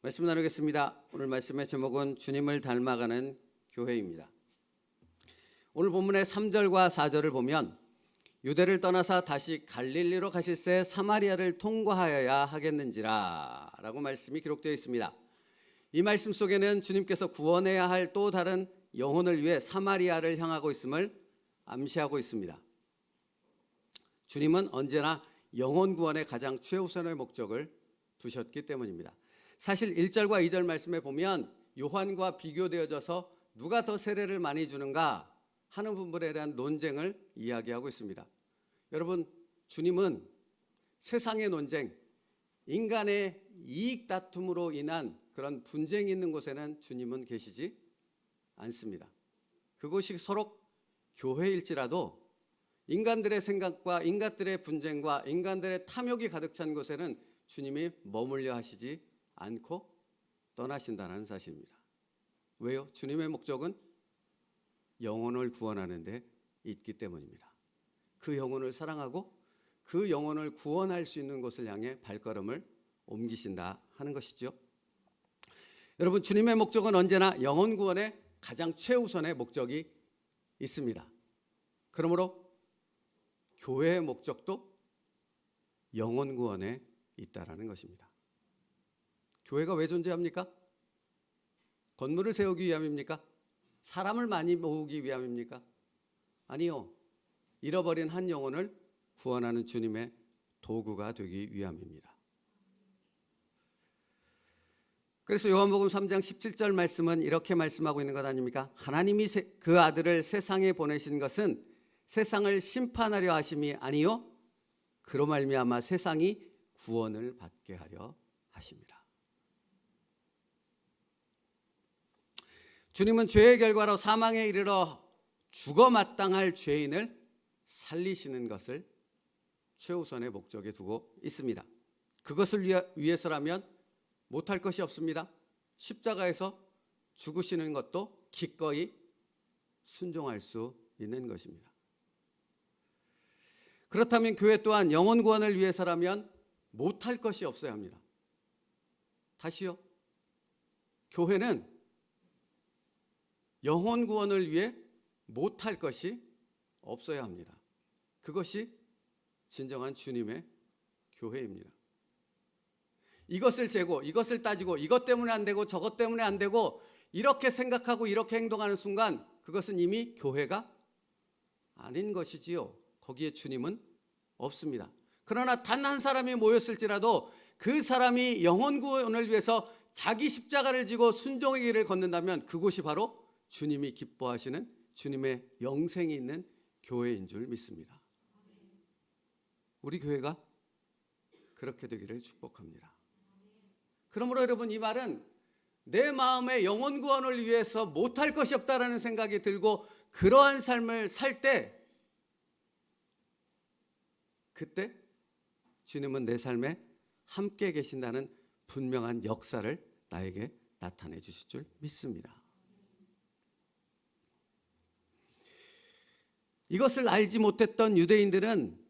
말씀 나누겠습니다. 오늘 말씀의 제목은 주님을 닮아가는 교회입니다. 오늘 본문의 3절과 4절을 보면 유대를 떠나사 다시 갈릴리로 가실새 사마리아를 통과하여야 하겠는지라 라고 말씀이 기록되어 있습니다. 이 말씀 속에는 주님께서 구원해야 할 또 다른 영혼을 위해 사마리아를 향하고 있음을 암시하고 있습니다. 주님은 언제나 영혼 구원의 가장 최우선의 목적을 두셨기 때문입니다. 사실 1절과 2절 말씀에 보면 요한과 비교되어져서 누가 더 세례를 많이 주는가 하는 부분에 대한 논쟁을 이야기하고 있습니다. 여러분, 주님은 세상의 논쟁, 인간의 이익 다툼으로 인한 그런 분쟁이 있는 곳에는 주님은 계시지 않습니다. 그곳이 서로 교회일지라도 인간들의 생각과 인간들의 분쟁과 인간들의 탐욕이 가득 찬 곳에는 주님이 머물려 하시지 않고 떠나신다는 사실입니다. 왜요? 주님의 목적은 영혼을 구원하는 데 있기 때문입니다. 그 영혼을 사랑하고 그 영혼을 구원할 수 있는 곳을 향해 발걸음을 옮기신다 하는 것이죠. 여러분, 주님의 목적은 언제나 영혼 구원의 가장 최우선의 목적이 있습니다. 그러므로 교회의 목적도 영혼 구원에 있다라는 것입니다. 교회가 왜 존재합니까? 건물을 세우기 위함입니까? 사람을 많이 모으기 위함입니까? 아니요. 잃어버린 한 영혼을 구원하는 주님의 도구가 되기 위함입니다. 그래서 요한복음 3장 17절 말씀은 이렇게 말씀하고 있는 것 아닙니까? 하나님이 그 아들을 세상에 보내신 것은 세상을 심판하려 하심이 아니요 그로 말미암아 세상이 구원을 받게 하려 하심이라. 주님은 죄의 결과로 사망에 이르러 죽어 마땅할 죄인을 살리시는 것을 최우선의 목적에 두고 있습니다. 그것을 위해서라면 못할 것이 없습니다. 십자가에서 죽으시는 것도 기꺼이 순종할 수 있는 것입니다. 그렇다면 교회 또한 영혼 구원을 위해서라면 못할 것이 없어야 합니다. 다시요. 교회는 영혼 구원을 위해 못할 것이 없어야 합니다. 그것이 진정한 주님의 교회입니다. 이것을 재고 이것을 따지고 이것 때문에 안 되고 저것 때문에 안 되고 이렇게 생각하고 이렇게 행동하는 순간 그것은 이미 교회가 아닌 것이지요. 거기에 주님은 없습니다. 그러나 단 한 사람이 모였을지라도 그 사람이 영혼 구원을 위해서 자기 십자가를 지고 순종의 길을 걷는다면 그곳이 바로 주님이 기뻐하시는 주님의 영생이 있는 교회인 줄 믿습니다. 우리 교회가 그렇게 되기를 축복합니다. 그러므로 여러분, 이 말은 내 마음에 영혼 구원을 위해서 못할 것이 없다라는 생각이 들고 그러한 삶을 살 때 그때 주님은 내 삶에 함께 계신다는 분명한 역사를 나에게 나타내 주실 줄 믿습니다. 이것을 알지 못했던 유대인들은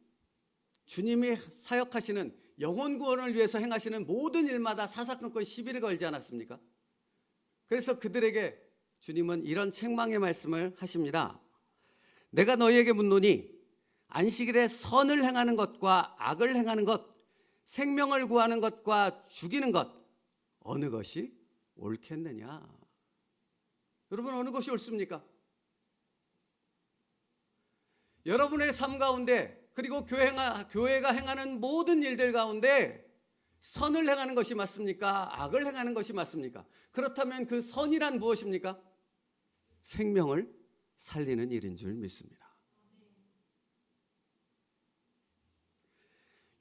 주님이 사역하시는 영혼 구원을 위해서 행하시는 모든 일마다 사사건건 시비를 걸지 않았습니까? 그래서 그들에게 주님은 이런 책망의 말씀을 하십니다. 내가 너희에게 묻노니 안식일에 선을 행하는 것과 악을 행하는 것, 생명을 구하는 것과 죽이는 것 어느 것이 옳겠느냐? 여러분, 어느 것이 옳습니까? 여러분의 삶 가운데 그리고 교회가 행하는 모든 일들 가운데 선을 행하는 것이 맞습니까? 악을 행하는 것이 맞습니까? 그렇다면 그 선이란 무엇입니까? 생명을 살리는 일인 줄 믿습니다.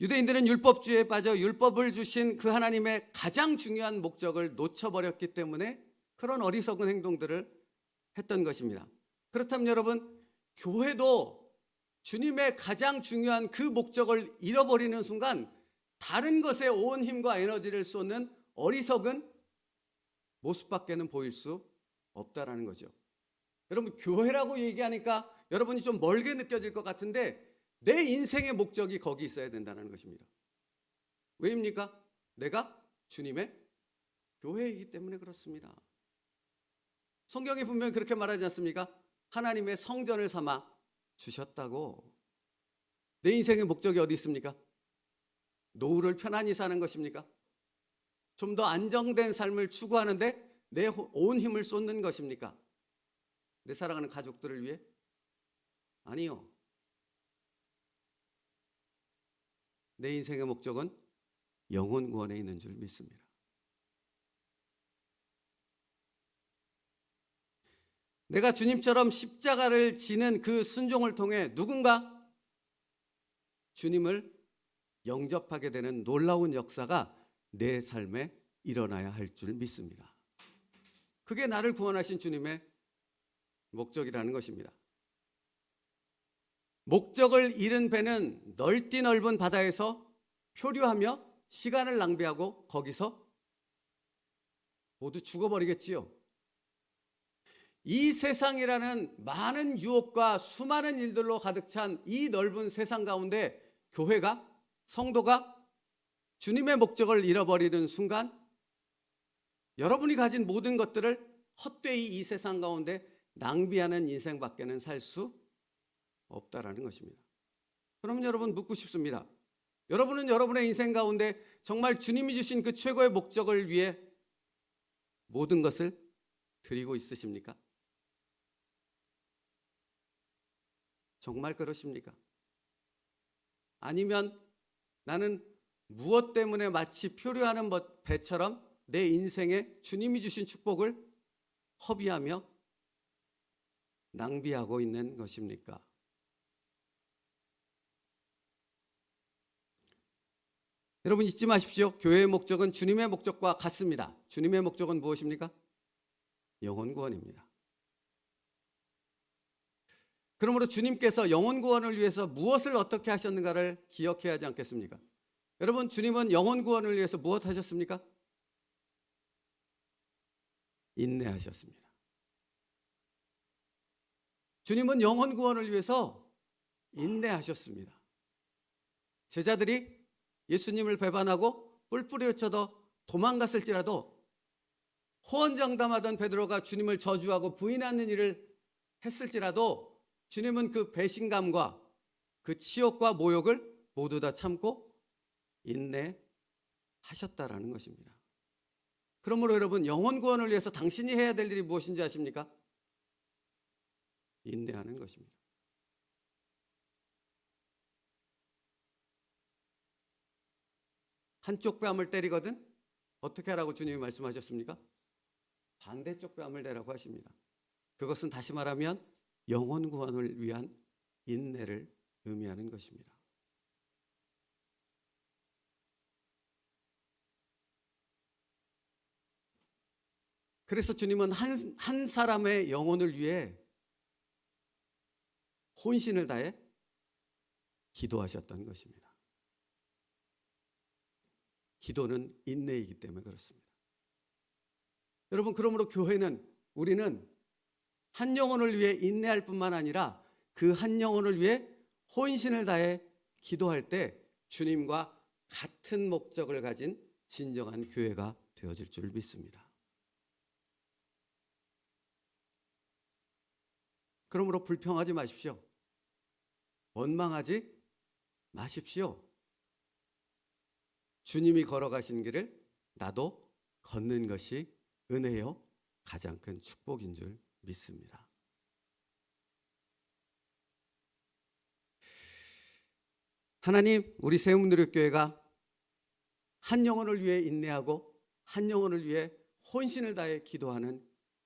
유대인들은 율법주의에 빠져 율법을 주신 그 하나님의 가장 중요한 목적을 놓쳐버렸기 때문에 그런 어리석은 행동들을 했던 것입니다. 그렇다면 여러분, 교회도 주님의 가장 중요한 그 목적을 잃어버리는 순간 다른 것에 온 힘과 에너지를 쏟는 어리석은 모습밖에는 보일 수 없다라는 거죠. 여러분, 교회라고 얘기하니까 여러분이 좀 멀게 느껴질 것 같은데 내 인생의 목적이 거기 있어야 된다는 것입니다. 왜입니까? 내가 주님의 교회이기 때문에 그렇습니다. 성경이 분명히 그렇게 말하지 않습니까? 하나님의 성전을 삼아 주셨다고. 내 인생의 목적이 어디 있습니까? 노후를 편안히 사는 것입니까? 좀 더 안정된 삶을 추구하는데 내 온 힘을 쏟는 것입니까? 내 사랑하는 가족들을 위해? 아니요. 내 인생의 목적은 영혼 구원에 있는 줄 믿습니다. 내가 주님처럼 십자가를 지는 그 순종을 통해 누군가 주님을 영접하게 되는 놀라운 역사가 내 삶에 일어나야 할 줄 믿습니다. 그게 나를 구원하신 주님의 목적이라는 것입니다. 목적을 잃은 배는 넓디 넓은 바다에서 표류하며 시간을 낭비하고 거기서 모두 죽어버리겠지요. 이 세상이라는 많은 유혹과 수많은 일들로 가득 찬 이 넓은 세상 가운데 교회가, 성도가 주님의 목적을 잃어버리는 순간 여러분이 가진 모든 것들을 헛되이 이 세상 가운데 낭비하는 인생밖에는 살 수 없다라는 것입니다. 그러면 여러분 묻고 싶습니다. 여러분은 여러분의 인생 가운데 정말 주님이 주신 그 최고의 목적을 위해 모든 것을 드리고 있으십니까? 정말 그러십니까? 아니면 나는 무엇 때문에 마치 표류하는 배처럼 내 인생에 주님이 주신 축복을 허비하며 낭비하고 있는 것입니까? 여러분 잊지 마십시오. 교회의 목적은 주님의 목적과 같습니다. 주님의 목적은 무엇입니까? 영혼 구원입니다. 그러므로 주님께서 영혼 구원을 위해서 무엇을 어떻게 하셨는가를 기억해야 하지 않겠습니까? 여러분, 주님은 영혼 구원을 위해서 무엇 하셨습니까? 인내하셨습니다. 주님은 영혼 구원을 위해서 인내하셨습니다. 제자들이 예수님을 배반하고 뿔뿔이 흩어져 도망갔을지라도 호언장담하던 베드로가 주님을 저주하고 부인하는 일을 했을지라도 주님은 그 배신감과 그 치욕과 모욕을 모두 다 참고 인내하셨다라는 것입니다. 그러므로 여러분, 영혼 구원을 위해서 당신이 해야 될 일이 무엇인지 아십니까? 인내하는 것입니다. 한쪽 뺨을 때리거든 어떻게 하라고 주님이 말씀하셨습니까? 반대쪽 뺨을 대라고 하십니다. 그것은 다시 말하면 영혼 구원을 위한 인내를 의미하는 것입니다. 그래서 주님은 한 사람의 영혼을 위해 혼신을 다해 기도하셨던 것입니다. 기도는 인내이기 때문에 그렇습니다. 여러분, 그러므로 교회는, 우리는 한 영혼을 위해 인내할 뿐만 아니라 그 한 영혼을 위해 혼신을 다해 기도할 때 주님과 같은 목적을 가진 진정한 교회가 되어질 줄 믿습니다. 그러므로 불평하지 마십시오. 원망하지 마십시오. 주님이 걸어가신 길을 나도 걷는 것이 은혜요 가장 큰 축복인 줄 믿습니다. 하나님, 우리 세움누리교회가 한 영혼을 위해 인내하고 한 영혼을 위해 혼신을 다해 기도하는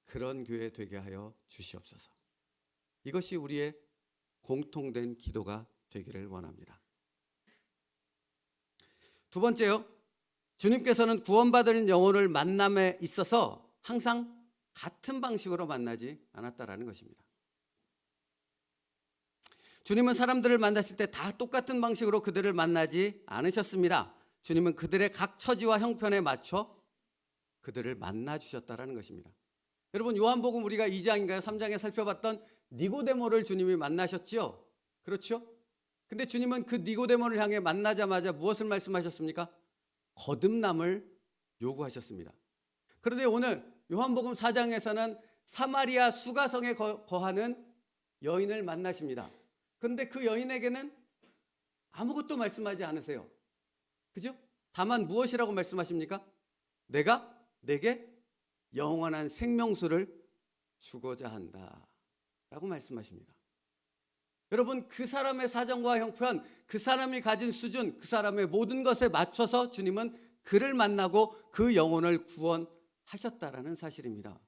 그런 교회 되게 하여 주시옵소서. 이것이 우리의 공통된 기도가 되기를 원합니다. 두 번째요, 주님께서는 구원받은 영혼을 만남에 있어서 항상 같은 방식으로 만나지 않았다라는 것입니다. 주님은 사람들을 만나실 때 다 똑같은 방식으로 그들을 만나지 않으셨습니다. 주님은 그들의 각 처지와 형편에 맞춰 그들을 만나 주셨다라는 것입니다. 여러분, 요한복음 우리가 2장인가요? 3장에 살펴봤던 니고데모를 주님이 만나셨지요? 그렇죠? 근데 주님은 그 니고데모를 향해 만나자마자 무엇을 말씀하셨습니까? 거듭남을 요구하셨습니다. 그런데 오늘 요한복음 4장에서는 사마리아 수가성에 거하는 여인을 만나십니다. 그런데 그 여인에게는 아무것도 말씀하지 않으세요. 그죠? 다만 무엇이라고 말씀하십니까? 내가 내게 영원한 생명수를 주고자 한다 라고 말씀하십니다. 여러분, 그 사람의 사정과 형편, 그 사람이 가진 수준, 그 사람의 모든 것에 맞춰서 주님은 그를 만나고 그 영혼을 구원하셨다라는 사실입니다.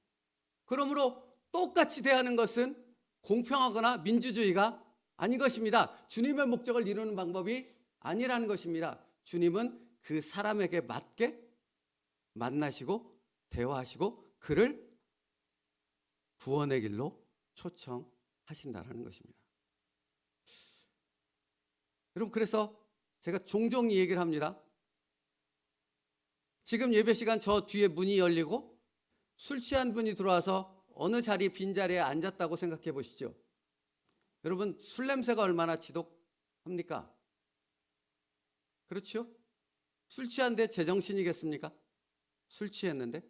그러므로 똑같이 대하는 것은 공평하거나 민주주의가 아닌 것입니다. 주님의 목적을 이루는 방법이 아니라는 것입니다. 주님은 그 사람에게 맞게 만나시고 대화하시고 그를 구원의 길로 초청하신다는 것입니다. 여러분, 그래서 제가 종종 이 얘기를 합니다. 지금 예배 시간 저 뒤에 문이 열리고 술 취한 분이 들어와서 어느 자리 빈자리에 앉았다고 생각해 보시죠. 여러분, 술 냄새가 얼마나 지독합니까? 그렇죠? 술 취한데 제정신이겠습니까? 술 취했는데?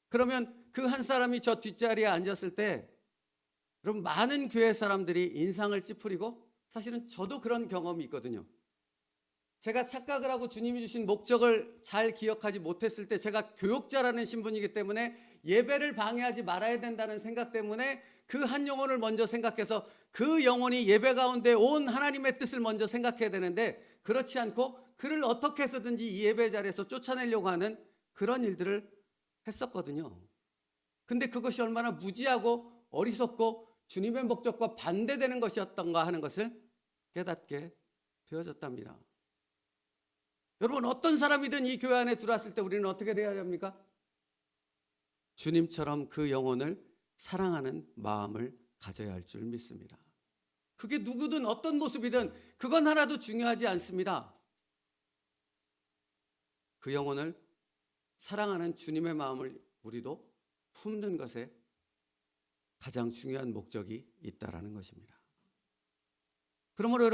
그러면 그 한 사람이 저 뒷자리에 앉았을 때 여러분, 많은 교회 사람들이 인상을 찌푸리고, 사실은 저도 그런 경험이 있거든요. 제가 착각을 하고 주님이 주신 목적을 잘 기억하지 못했을 때, 제가 교역자라는 신분이기 때문에 예배를 방해하지 말아야 된다는 생각 때문에 그 한 영혼을 먼저 생각해서 그 영혼이 예배 가운데 온 하나님의 뜻을 먼저 생각해야 되는데, 그렇지 않고 그를 어떻게 해서든지 이 예배 자리에서 쫓아내려고 하는 그런 일들을 했었거든요. 근데 그것이 얼마나 무지하고 어리석고 주님의 목적과 반대되는 것이었던가 하는 것을 깨닫게 되어졌답니다. 여러분, 어떤 사람이든 이 교회 안에 들어왔을 때 우리는 어떻게 돼야 합니까? 주님처럼 그 영혼을 사랑하는 마음을 가져야 할 줄 믿습니다. 그게 누구든 어떤 모습이든 그건 하나도 중요하지 않습니다. 그 영혼을 사랑하는 주님의 마음을 우리도 품는 것에 가장 중요한 목적이 있다라는 것입니다. 그러므로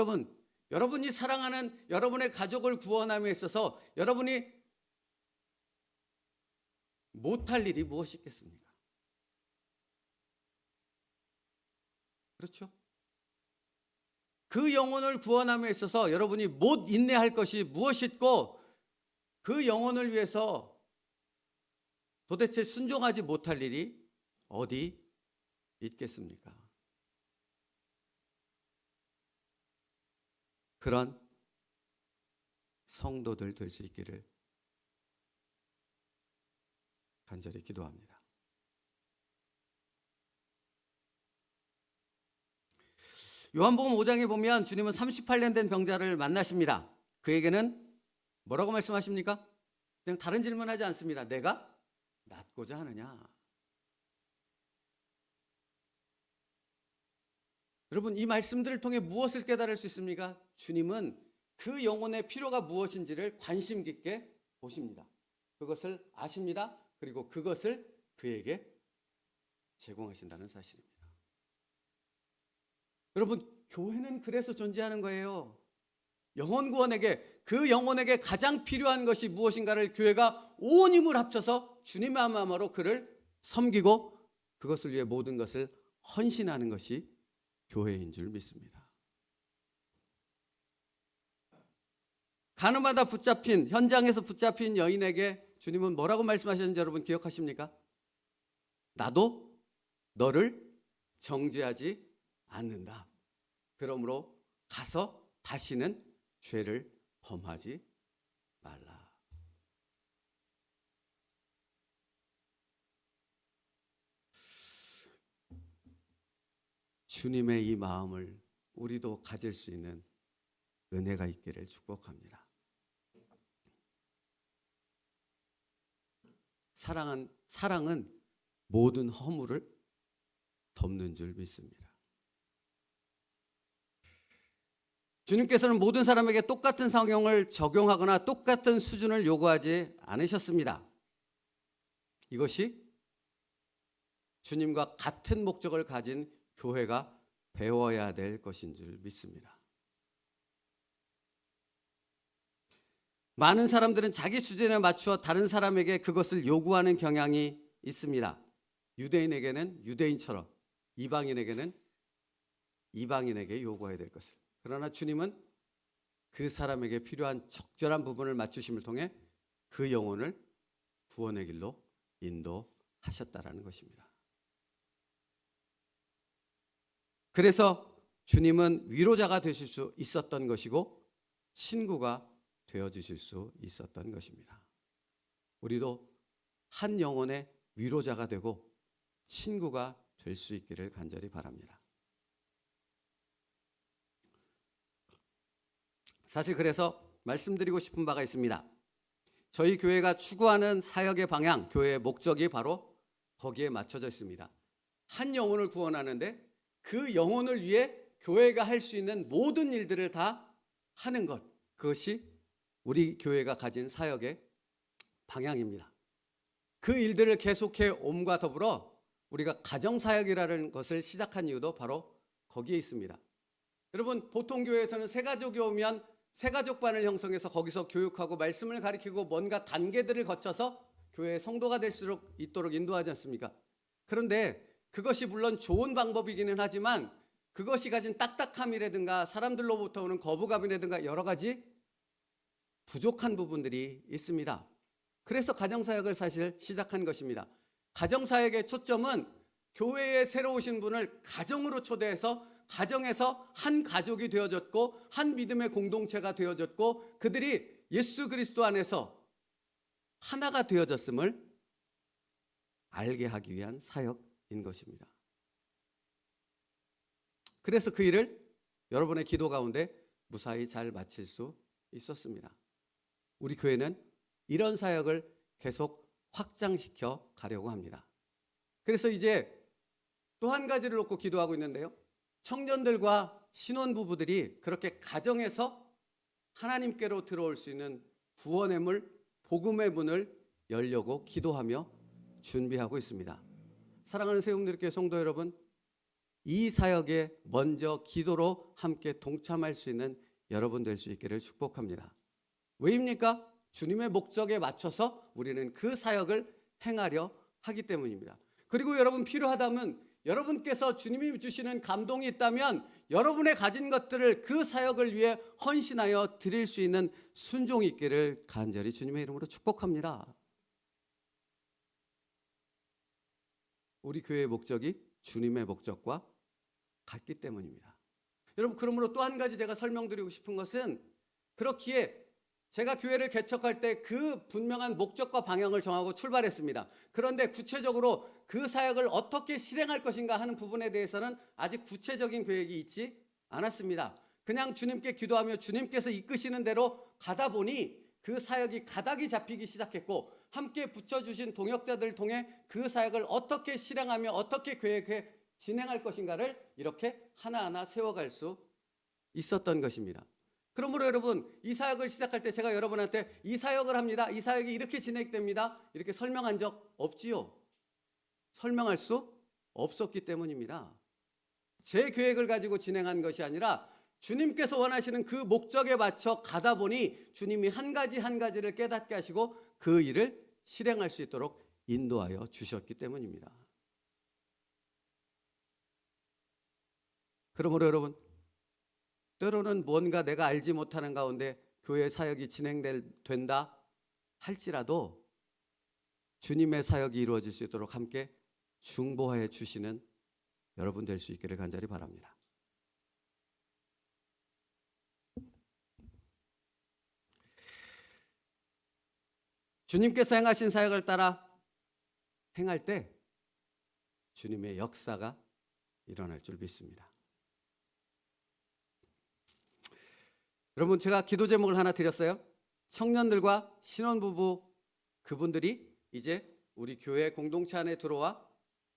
여러분이 사랑하는 여러분의 가족을 구원함에 있어서 여러분이 못할 일이 무엇이 있겠습니까? 그렇죠? 그 영혼을 구원함에 있어서 여러분이 못 인내할 것이 무엇이 있고, 그 영혼을 위해서 도대체 순종하지 못할 일이 어디 있겠습니까? 그런 성도들 될 수 있기를 간절히 기도합니다. 요한복음 5장에 보면 주님은 38년 된 병자를 만나십니다. 그에게는 뭐라고 말씀하십니까? 그냥 다른 질문하지 않습니다. 내가 낫고자 하느냐? 여러분, 이 말씀들을 통해 무엇을 깨달을 수 있습니까? 주님은 그 영혼의 필요가 무엇인지를 관심 깊게 보십니다. 그것을 아십니다. 그리고 그것을 그에게 제공하신다는 사실입니다. 여러분, 교회는 그래서 존재하는 거예요. 영혼 구원에게, 그 영혼에게 가장 필요한 것이 무엇인가를 교회가 온 힘을 합쳐서 주님의 마음으로 그를 섬기고 그것을 위해 모든 것을 헌신하는 것이 교회인 줄 믿습니다. 가늠하다 붙잡힌, 현장에서 붙잡힌 여인에게 주님은 뭐라고 말씀하셨는지 여러분 기억하십니까? 나도 너를 정죄하지 않는다. 그러므로 가서 다시는 죄를 범하지 말라. 주님의 이 마음을 우리도 가질 수 있는 은혜가 있기를 축복합니다. 사랑은 모든 허물을 덮는 줄 믿습니다. 주님께서는 모든 사람에게 똑같은 성경을 적용하거나 똑같은 수준을 요구하지 않으셨습니다. 이것이 주님과 같은 목적을 가진 교회가 배워야 될 것인 줄 믿습니다. 많은 사람들은 자기 수준에 맞추어 다른 사람에게 그것을 요구하는 경향이 있습니다. 유대인에게는 유대인처럼, 이방인에게는 이방인에게 요구해야 될 것을. 그러나 주님은 그 사람에게 필요한 적절한 부분을 맞추심을 통해 그 영혼을 구원의 길로 인도하셨다라는 것입니다. 그래서 주님은 위로자가 되실 수 있었던 것이고 친구가 되어주실 수 있었던 것입니다. 우리도 한 영혼의 위로자가 되고 친구가 될 수 있기를 간절히 바랍니다. 사실 그래서 말씀드리고 싶은 바가 있습니다. 저희 교회가 추구하는 사역의 방향, 교회의 목적이 바로 거기에 맞춰져 있습니다. 한 영혼을 구원하는데 그 영혼을 위해 교회가 할 수 있는 모든 일들을 다 하는 것, 그것이 우리 교회가 가진 사역의 방향입니다. 그 일들을 계속해 옴과 더불어 우리가 가정사역이라는 것을 시작한 이유도 바로 거기에 있습니다. 여러분, 보통 교회에서는 새가족이 오면 새가족반을 형성해서 거기서 교육하고 말씀을 가르치고 뭔가 단계들을 거쳐서 교회의 성도가 될 수 있도록 인도하지 않습니까? 그런데 그것이 물론 좋은 방법이기는 하지만 그것이 가진 딱딱함이라든가 사람들로부터 오는 거부감이라든가 여러 가지 부족한 부분들이 있습니다. 그래서 가정사역을 사실 시작한 것입니다. 가정사역의 초점은 교회에 새로 오신 분을 가정으로 초대해서 가정에서 한 가족이 되어졌고 한 믿음의 공동체가 되어졌고 그들이 예수 그리스도 안에서 하나가 되어졌음을 알게 하기 위한 사역인 것입니다. 그래서 그 일을 여러분의 기도 가운데 무사히 잘 마칠 수 있었습니다. 우리 교회는 이런 사역을 계속 확장시켜 가려고 합니다. 그래서 이제 또 한 가지를 놓고 기도하고 있는데요. 청년들과 신혼부부들이 그렇게 가정에서 하나님께로 들어올 수 있는 구원의 문, 복음의 문을 열려고 기도하며 준비하고 있습니다. 사랑하는 새움들교회 성도 여러분, 이 사역에 먼저 기도로 함께 동참할 수 있는 여러분 될 수 있기를 축복합니다. 왜입니까? 주님의 목적에 맞춰서 우리는 그 사역을 행하려 하기 때문입니다. 그리고 여러분 필요하다면 여러분께서 주님이 주시는 감동이 있다면 여러분의 가진 것들을 그 사역을 위해 헌신하여 드릴 수 있는 순종이 있기를 간절히 주님의 이름으로 축복합니다. 우리 교회의 목적이 주님의 목적과 같기 때문입니다. 여러분, 그러므로 또 한 가지 제가 설명드리고 싶은 것은 그렇기에 제가 교회를 개척할 때 그 분명한 목적과 방향을 정하고 출발했습니다. 그런데 구체적으로 그 사역을 어떻게 실행할 것인가 하는 부분에 대해서는 아직 구체적인 계획이 있지 않았습니다. 그냥 주님께 기도하며 주님께서 이끄시는 대로 가다 보니 그 사역이 가닥이 잡히기 시작했고 함께 붙여주신 동역자들을 통해 그 사역을 어떻게 실행하며 어떻게 계획해 진행할 것인가를 이렇게 하나하나 세워갈 수 있었던 것입니다. 그러므로 여러분, 이 사역을 시작할 때 제가 여러분한테 이 사역을 합니다, 이 사역이 이렇게 진행됩니다 이렇게 설명한 적 없지요. 설명할 수 없었기 때문입니다. 제 계획을 가지고 진행한 것이 아니라 주님께서 원하시는 그 목적에 맞춰 가다 보니 주님이 한 가지 한 가지를 깨닫게 하시고 그 일을 실행할 수 있도록 인도하여 주셨기 때문입니다. 그러므로 여러분, 때로는 뭔가 내가 알지 못하는 가운데 교회 사역이 진행된다 할지라도 주님의 사역이 이루어질 수 있도록 함께 중보해 주시는 여러분 될 수 있기를 간절히 바랍니다. 주님께서 행하신 사역을 따라 행할 때 주님의 역사가 일어날 줄 믿습니다. 여러분, 제가 기도 제목을 하나 드렸어요. 청년들과 신혼부부 그분들이 이제 우리 교회 공동체 안에 들어와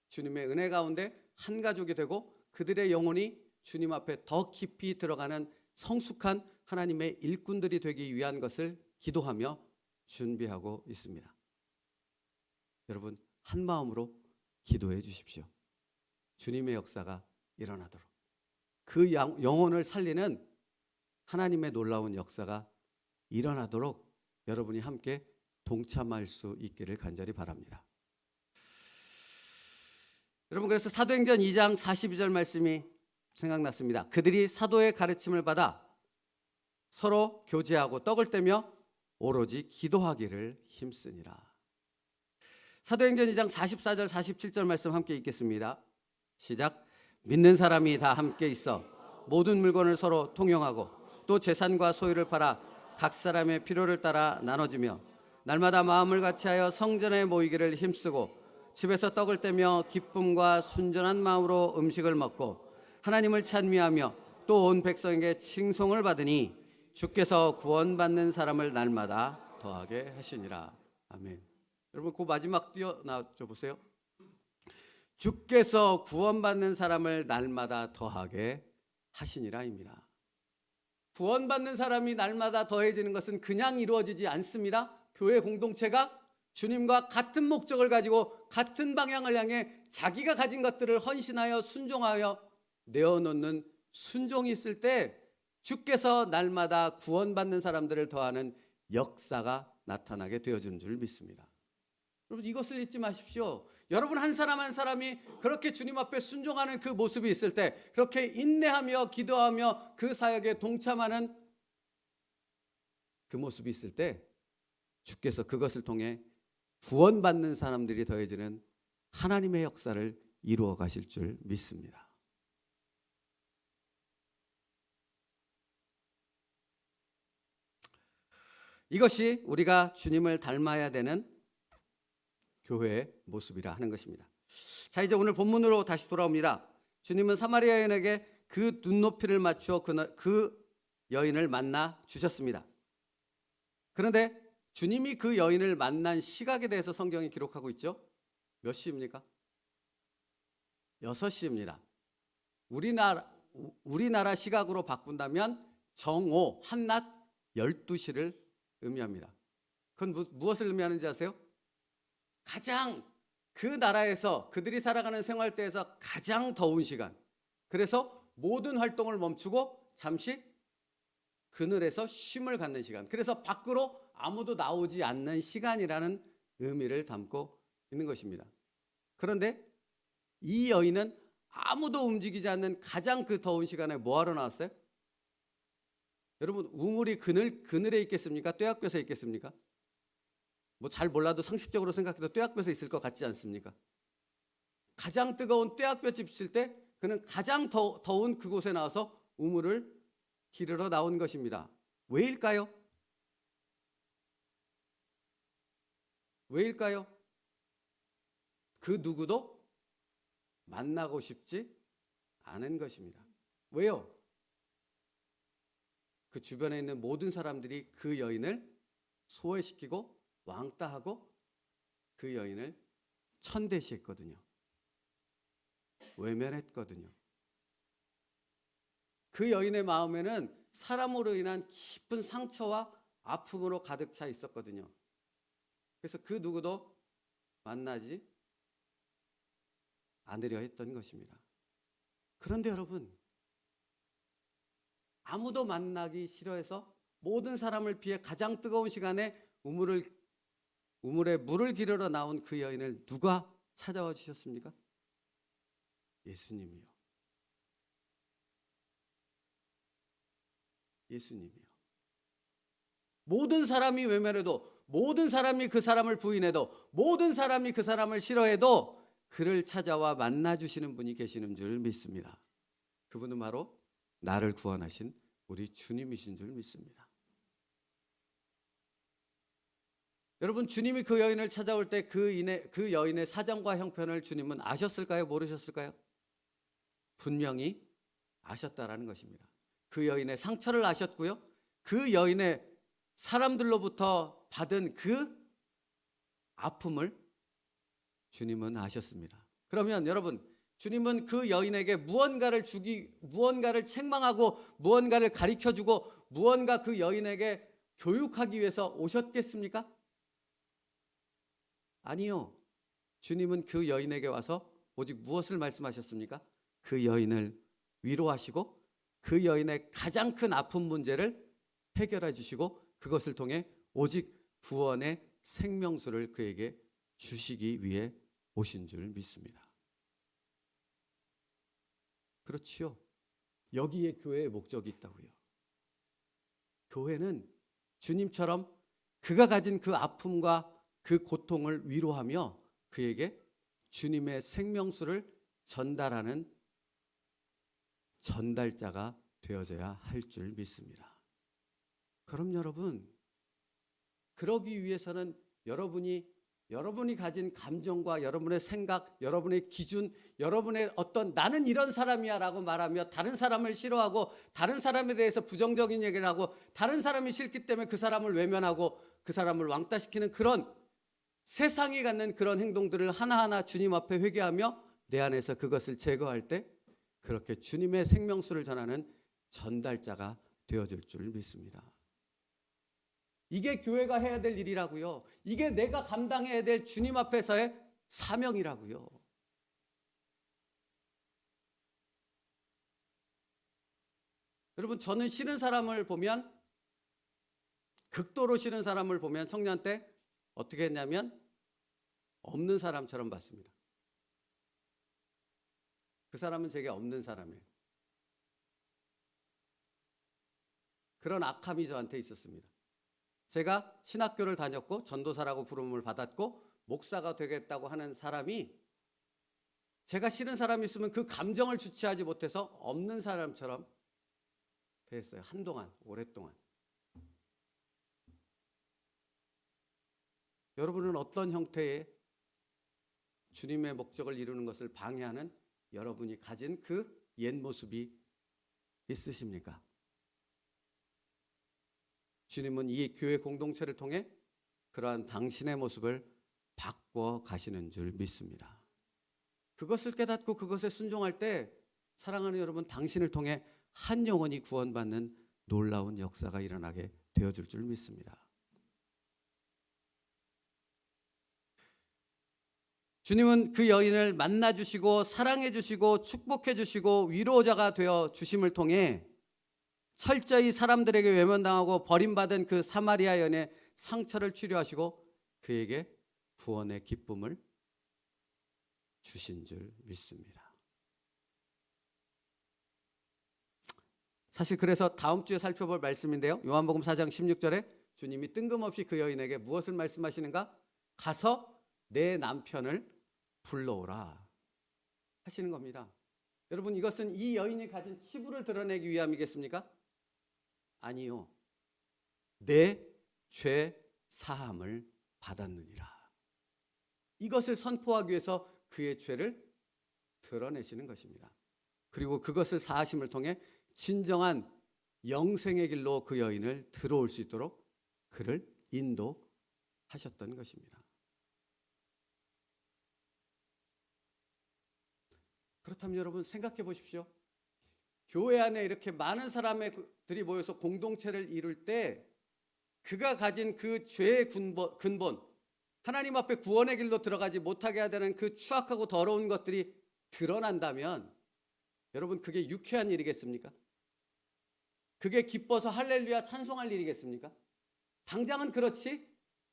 주님의 은혜 가운데 한 가족이 되고 그들의 영혼이 주님 앞에 더 깊이 들어가는 성숙한 하나님의 일꾼들이 되기 위한 것을 기도하며 준비하고 있습니다. 여러분, 한 마음으로 기도해 주십시오. 주님의 역사가 일어나도록 그 영혼을 살리는 하나님의 놀라운 역사가 일어나도록 여러분이 함께 동참할 수 있기를 간절히 바랍니다. 여러분, 그래서 사도행전 2장 42절 말씀이 생각났습니다. 그들이 사도의 가르침을 받아 서로 교제하고 떡을 떼며 오로지 기도하기를 힘쓰니라. 사도행전 2장 44절 47절 말씀 함께 읽겠습니다. 시작. 믿는 사람이 다 함께 있어 모든 물건을 서로 통용하고 또 재산과 소유를 팔아 각 사람의 필요를 따라 나눠주며 날마다 마음을 같이하여 성전에 모이기를 힘쓰고 집에서 떡을 떼며 기쁨과 순전한 마음으로 음식을 먹고 하나님을 찬미하며 또 온 백성에게 칭송을 받으니 주께서 구원받는 사람을 날마다 더하게 하시니라. 아멘. 여러분, 그 마지막 뛰어나줘 보세요. 주께서 구원받는 사람을 날마다 더하게 하시니라입니다. 구원받는 사람이 날마다 더해지는 것은 그냥 이루어지지 않습니다. 교회 공동체가 주님과 같은 목적을 가지고 같은 방향을 향해 자기가 가진 것들을 헌신하여 순종하여 내어놓는 순종이 있을 때 주께서 날마다 구원받는 사람들을 더하는 역사가 나타나게 되어지는 줄 믿습니다. 여러분, 이것을 잊지 마십시오. 여러분 한 사람 한 사람이 그렇게 주님 앞에 순종하는 그 모습이 있을 때, 그렇게 인내하며 기도하며 그 사역에 동참하는 그 모습이 있을 때 주께서 그것을 통해 구원받는 사람들이 더해지는 하나님의 역사를 이루어 가실 줄 믿습니다. 이것이 우리가 주님을 닮아야 되는 교회의 모습이라 하는 것입니다. 자, 이제 오늘 본문으로 다시 돌아옵니다. 주님은 사마리아 여인에게 그 눈높이를 맞추어 그 여인을 만나 주셨습니다. 그런데 주님이 그 여인을 만난 시각에 대해서 성경이 기록하고 있죠. 몇 시입니까? 6시입니다. 우리나라 시각으로 바꾼다면 정오, 한낮 12시를 의미합니다. 그건 무엇을 의미하는지 아세요? 가장 그 나라에서 그들이 살아가는 생활대에서 가장 더운 시간. 그래서 모든 활동을 멈추고 잠시 그늘에서 쉼을 갖는 시간. 그래서 밖으로 아무도 나오지 않는 시간이라는 의미를 담고 있는 것입니다. 그런데 이 여인은 아무도 움직이지 않는 가장 그 더운 시간에 뭐하러 나왔어요? 여러분, 우물이 그늘에 있겠습니까? 뙤약볕에 있겠습니까? 뭐 잘 몰라도 상식적으로 생각해도 뙤약볕에 있을 것 같지 않습니까? 가장 뜨거운 뙤약볕이 비칠 때 그는 가장 더운 그곳에 나와서 우물을 기르러 나온 것입니다. 왜일까요? 왜일까요? 그 누구도 만나고 싶지 않은 것입니다. 왜요? 그 주변에 있는 모든 사람들이 그 여인을 소외시키고 왕따하고 그 여인을 천대시했거든요. 외면했거든요. 그 여인의 마음에는 사람으로 인한 깊은 상처와 아픔으로 가득 차 있었거든요. 그래서 그 누구도 만나지 않으려 했던 것입니다. 그런데 여러분, 아무도 만나기 싫어해서 모든 사람을 피해 가장 뜨거운 시간에 우물에 물을 기르러 나온 그 여인을 누가 찾아와 주셨습니까? 예수님이요. 예수님이요. 모든 사람이 외면해도, 모든 사람이 그 사람을 부인해도, 모든 사람이 그 사람을 싫어해도 그를 찾아와 만나주시는 분이 계시는 줄 믿습니다. 그분은 바로 나를 구원하신 우리 주님이신 줄 믿습니다. 여러분, 주님이 그 여인을 찾아올 때 그 여인의 사정과 형편을 주님은 아셨을까요? 모르셨을까요? 분명히 아셨다라는 것입니다. 그 여인의 상처를 아셨고요. 그 여인의 사람들로부터 받은 그 아픔을 주님은 아셨습니다. 그러면 여러분, 주님은 그 여인에게 무언가를 책망하고 무언가를 가르쳐주고 무언가 그 여인에게 교육하기 위해서 오셨겠습니까? 아니요. 주님은 그 여인에게 와서 오직 무엇을 말씀하셨습니까? 그 여인을 위로하시고 그 여인의 가장 큰 아픈 문제를 해결해 주시고 그것을 통해 오직 구원의 생명수를 그에게 주시기 위해 오신 줄 믿습니다. 그렇지요. 여기에 교회의 목적이 있다고요. 교회는 주님처럼 그가 가진 그 아픔과 그 고통을 위로하며 그에게 주님의 생명수를 전달하는 전달자가 되어져야 할 줄 믿습니다. 그럼 여러분, 그러기 위해서는 여러분이 가진 감정과 여러분의 생각, 여러분의 기준, 여러분의 어떤 나는 이런 사람이야 라고 말하며 다른 사람을 싫어하고 다른 사람에 대해서 부정적인 얘기를 하고 다른 사람이 싫기 때문에 그 사람을 외면하고 그 사람을 왕따시키는 그런 세상이 갖는 그런 행동들을 하나하나 주님 앞에 회개하며 내 안에서 그것을 제거할 때 그렇게 주님의 생명수를 전하는 전달자가 되어줄 줄 믿습니다. 이게 교회가 해야 될 일이라고요. 이게 내가 감당해야 될 주님 앞에서의 사명이라고요. 여러분, 저는 싫은 사람을 보면, 극도로 싫은 사람을 보면 청년 때 어떻게 했냐면 없는 사람처럼 봤습니다. 그 사람은 제게 없는 사람이에요. 그런 악함이 저한테 있었습니다. 제가 신학교를 다녔고 전도사라고 부름을 받았고 목사가 되겠다고 하는 사람이 제가 싫은 사람이 있으면 그 감정을 주체하지 못해서 없는 사람처럼 됐어요. 한동안, 오랫동안. 여러분은 어떤 형태의 주님의 목적을 이루는 것을 방해하는 여러분이 가진 그 옛 모습이 있으십니까? 주님은 이 교회 공동체를 통해 그러한 당신의 모습을 바꿔 가시는 줄 믿습니다. 그것을 깨닫고 그것에 순종할 때 사랑하는 여러분, 당신을 통해 한 영혼이 구원받는 놀라운 역사가 일어나게 되어줄 줄 믿습니다. 주님은 그 여인을 만나주시고 사랑해주시고 축복해주시고 위로자가 되어 주심을 통해 철저히 사람들에게 외면당하고 버림받은 그 사마리아 여인의 상처를 치료하시고 그에게 구원의 기쁨을 주신 줄 믿습니다. 사실 그래서 다음 주에 살펴볼 말씀인데요. 요한복음 4장 16절에 주님이 뜬금없이 그 여인에게 무엇을 말씀하시는가? 가서 내 남편을 불러오라 하시는 겁니다. 여러분, 이것은 이 여인이 가진 치부를 드러내기 위함이겠습니까? 아니요. 내 죄 사함을 받았느니라. 이것을 선포하기 위해서 그의 죄를 드러내시는 것입니다. 그리고 그것을 사하심을 통해 진정한 영생의 길로 그 여인을 들어올 수 있도록 그를 인도하셨던 것입니다. 그렇다면 여러분 생각해 보십시오. 교회 안에 이렇게 많은 사람들이 모여서 공동체를 이룰 때 그가 가진 그 죄의 근본, 하나님 앞에 구원의 길로 들어가지 못하게 해야 되는 그 추악하고 더러운 것들이 드러난다면 여러분, 그게 유쾌한 일이겠습니까? 그게 기뻐서 할렐루야 찬송할 일이겠습니까? 당장은 그렇지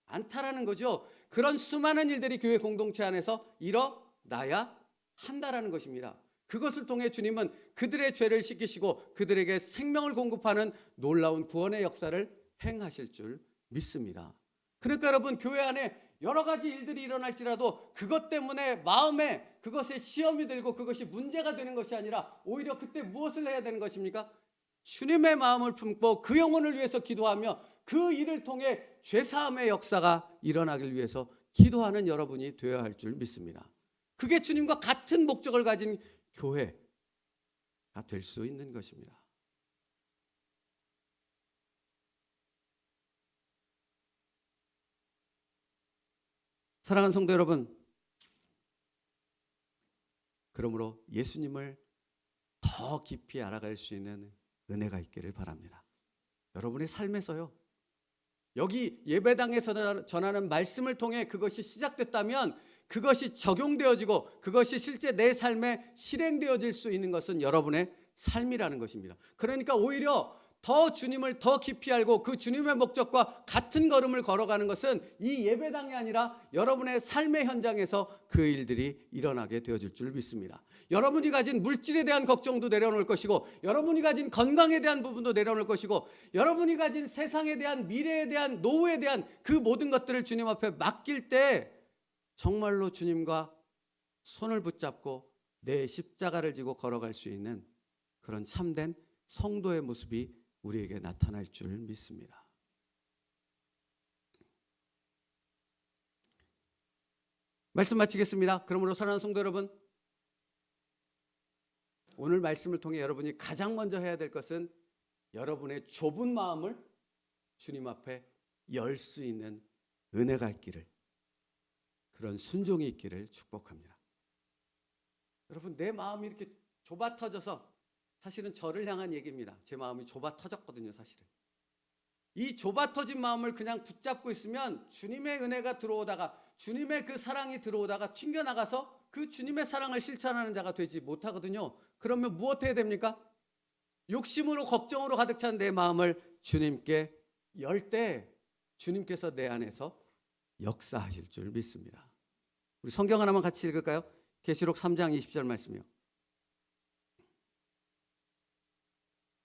않다라는 거죠. 그런 수많은 일들이 교회 공동체 안에서 일어나야 한다라는 것입니다. 그것을 통해 주님은 그들의 죄를 씻기시고 그들에게 생명을 공급하는 놀라운 구원의 역사를 행하실 줄 믿습니다. 그러니까 여러분, 교회 안에 여러 가지 일들이 일어날지라도 그것 때문에 마음에 그것에 시험이 들고 그것이 문제가 되는 것이 아니라 오히려 그때 무엇을 해야 되는 것입니까? 주님의 마음을 품고 그 영혼을 위해서 기도하며 그 일을 통해 죄사함의 역사가 일어나길 위해서 기도하는 여러분이 되어야 할 줄 믿습니다. 그게 주님과 같은 목적을 가진 교회가 될 수 있는 것입니다. 사랑하는 성도 여러분, 그러므로 예수님을 더 깊이 알아갈 수 있는 은혜가 있기를 바랍니다. 여러분의 삶에서요, 여기 예배당에서 전하는 말씀을 통해 그것이 시작됐다면 그것이 적용되어지고 그것이 실제 내 삶에 실행되어질 수 있는 것은 여러분의 삶이라는 것입니다. 그러니까 오히려 더 주님을 더 깊이 알고 그 주님의 목적과 같은 걸음을 걸어가는 것은 이 예배당이 아니라 여러분의 삶의 현장에서 그 일들이 일어나게 되어질 줄 믿습니다. 여러분이 가진 물질에 대한 걱정도 내려놓을 것이고, 여러분이 가진 건강에 대한 부분도 내려놓을 것이고, 여러분이 가진 세상에 대한, 미래에 대한, 노후에 대한 그 모든 것들을 주님 앞에 맡길 때 정말로 주님과 손을 붙잡고 내 십자가를 지고 걸어갈 수 있는 그런 참된 성도의 모습이 우리에게 나타날 줄 믿습니다. 말씀 마치겠습니다. 그러므로 사랑하는 성도 여러분, 오늘 말씀을 통해 여러분이 가장 먼저 해야 될 것은 여러분의 좁은 마음을 주님 앞에 열 수 있는 은혜가 있기를, 그런 순종이 있기를 축복합니다. 여러분, 내 마음이 이렇게 좁아 터져서, 사실은 저를 향한 얘기입니다. 제 마음이 좁아 터졌거든요, 사실은. 이 좁아 터진 마음을 그냥 붙잡고 있으면 주님의 은혜가 들어오다가, 주님의 그 사랑이 들어오다가 튕겨나가서 그 주님의 사랑을 실천하는 자가 되지 못하거든요. 그러면 무엇 해야 됩니까? 욕심으로, 걱정으로 가득 찬 내 마음을 주님께 열 때 주님께서 내 안에서 역사하실 줄 믿습니다. 우리 성경 하나만 같이 읽을까요? 계시록 3장 20절 말씀이요.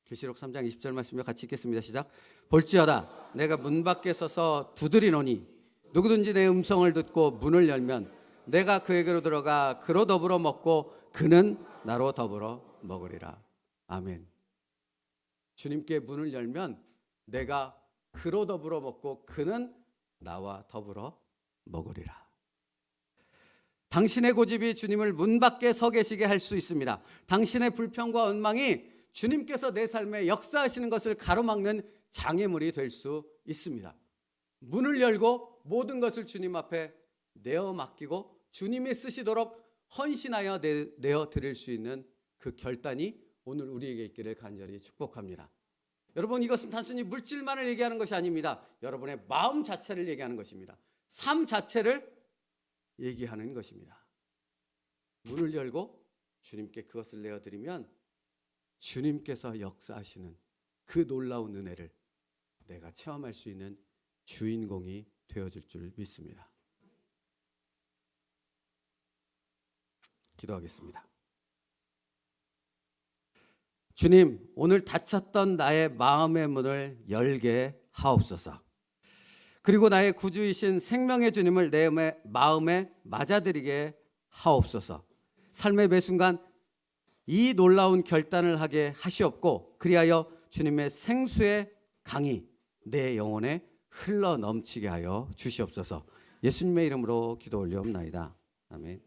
계시록 3장 20절 말씀이요. 같이 읽겠습니다. 시작. 볼지어다 내가 문 밖에 서서 두드리노니 누구든지 내 음성을 듣고 문을 열면 내가 그에게로 들어가 그로 더불어 먹고 그는 나로 더불어 먹으리라. 아멘. 주님께 문을 열면 내가 그로 더불어 먹고 그는 나와 더불어 먹으리라. 당신의 고집이 주님을 문 밖에 서 계시게 할 수 있습니다. 당신의 불평과 원망이 주님께서 내 삶에 역사하시는 것을 가로막는 장애물이 될 수 있습니다. 문을 열고 모든 것을 주님 앞에 내어 맡기고 주님이 쓰시도록 헌신하여 내어 드릴 수 있는 그 결단이 오늘 우리에게 있기를 간절히 축복합니다. 여러분, 이것은 단순히 물질만을 얘기하는 것이 아닙니다. 여러분의 마음 자체를 얘기하는 것입니다. 삶 자체를 얘기하는 것입니다. 문을 열고 주님께 그것을 내어드리면 주님께서 역사하시는 그 놀라운 은혜를 내가 체험할 수 있는 주인공이 되어질 줄 믿습니다. 기도하겠습니다. 주님, 오늘 닫혔던 나의 마음의 문을 열게 하옵소서. 그리고 나의 구주이신 생명의 주님을 내 마음에 맞아들이게 하옵소서. 삶의 매 순간 이 놀라운 결단을 하게 하시옵고, 그리하여 주님의 생수의 강이 내 영혼에 흘러 넘치게 하여 주시옵소서. 예수님의 이름으로 기도 올리옵나이다. 아멘.